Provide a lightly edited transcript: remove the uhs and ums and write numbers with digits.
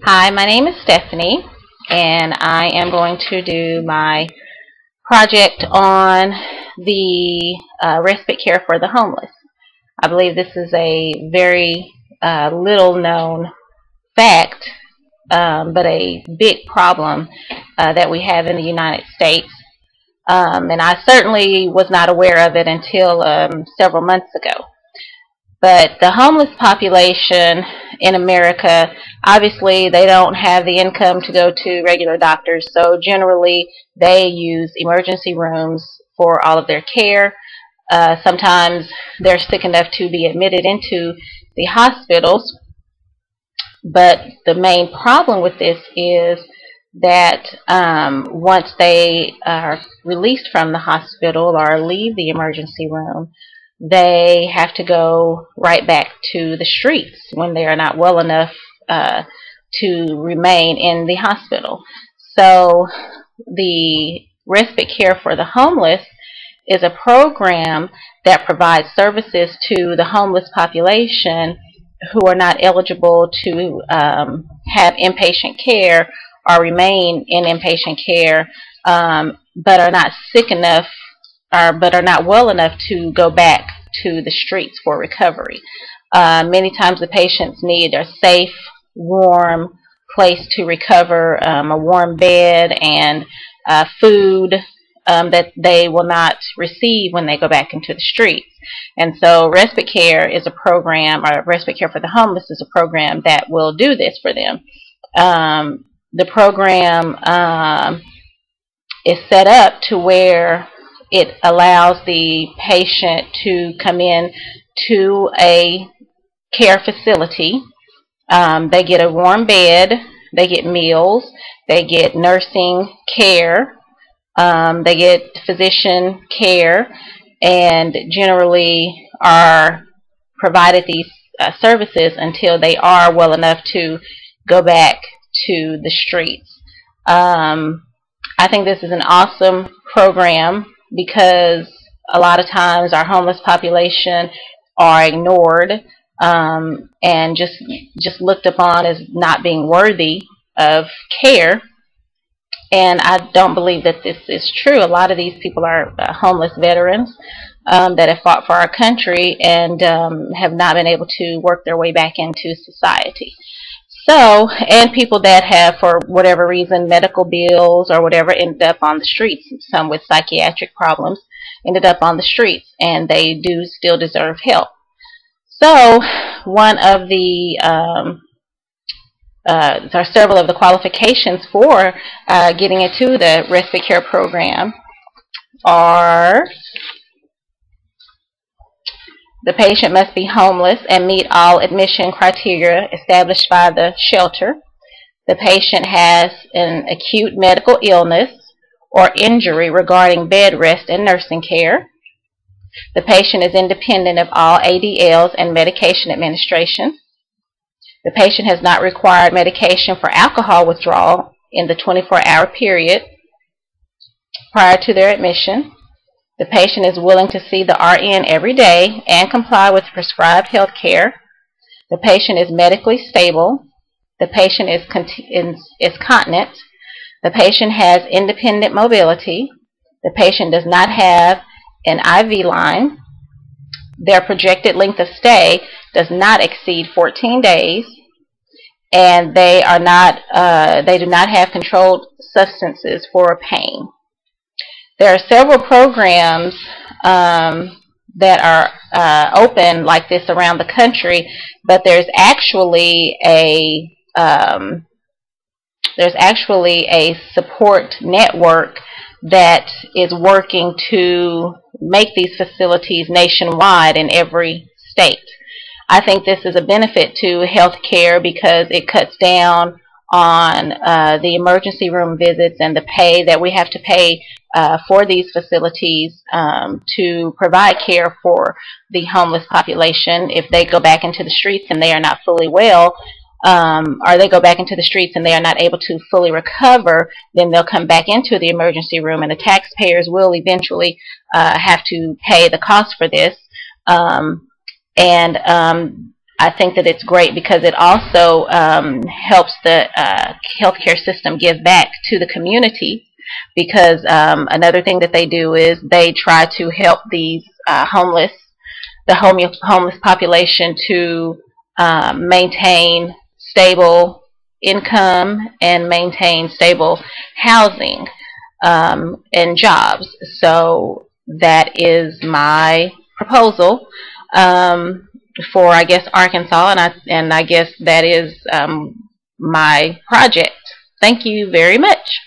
Hi, my name is Stephanie, and I am going to do my project on the respite care for the homeless. I believe this is a very little known fact, but a big problem that we have in the United States. And I certainly was not aware of it until several months ago. But the homeless population in America, obviously, they don't have the income to go to regular doctors, so generally they use emergency rooms for all of their care. Sometimes they're sick enough to be admitted into the hospitals, but the main problem with this is that once they are released from the hospital or leave the emergency room, they have to go right back to the streets when they are not well enough to remain in the hospital. So the respite care for the homeless is a program that provides services to the homeless population who are not eligible to have inpatient care or remain in inpatient care, but are not sick enough but are not well enough to go back to the streets for recovery. Many times the patients need a safe, warm place to recover, a warm bed, and food that they will not receive when they go back into the streets. And so respite care is a program, or respite care for the homeless is a program that will do this for them. The program is set up to where it allows the patient to come in to a care facility. They get a warm bed, they get meals, they get nursing care, they get physician care, and generally are provided these services until they are well enough to go back to the streets. I think this is an awesome program because a lot of times our homeless population are ignored and just looked upon as not being worthy of care. And I don't believe that this is true. A lot of these people are homeless veterans that have fought for our country and have not been able to work their way back into society. So, and people that have, for whatever reason, medical bills or whatever, ended up on the streets. Some with psychiatric problems ended up on the streets, and they do still deserve help. So, one of the or several of the qualifications for getting into the respite care program are: the patient must be homeless and meet all admission criteria established by the shelter. The patient has an acute medical illness or injury regarding bed rest and nursing care. The patient is independent of all ADLs and medication administration. The patient has not required medication for alcohol withdrawal in the 24-hour period prior to their admission. The patient is willing to see the RN every day and comply with prescribed health care. The patient is medically stable. The patient is continent. The patient has independent mobility. The patient does not have an IV line. Their projected length of stay does not exceed 14 days. And they do not have controlled substances for pain. There are several programs that are open like this around the country, but there's actually a support network that is working to make these facilities nationwide in every state. I think this is a benefit to healthcare because it cuts down on the emergency room visits and the pay that we have to pay for these facilities to provide care for the homeless population. If they go back into the streets and they are not fully well, or they go back into the streets and they are not able to fully recover, then they'll come back into the emergency room, and the taxpayers will eventually have to pay the cost for this. I think that it's great because it also helps the healthcare system give back to the community. Because another thing that they do is they try to help these homeless population to maintain stable income and maintain stable housing and jobs. So that is my proposal for, I guess, Arkansas, and I guess that is my project. Thank you very much.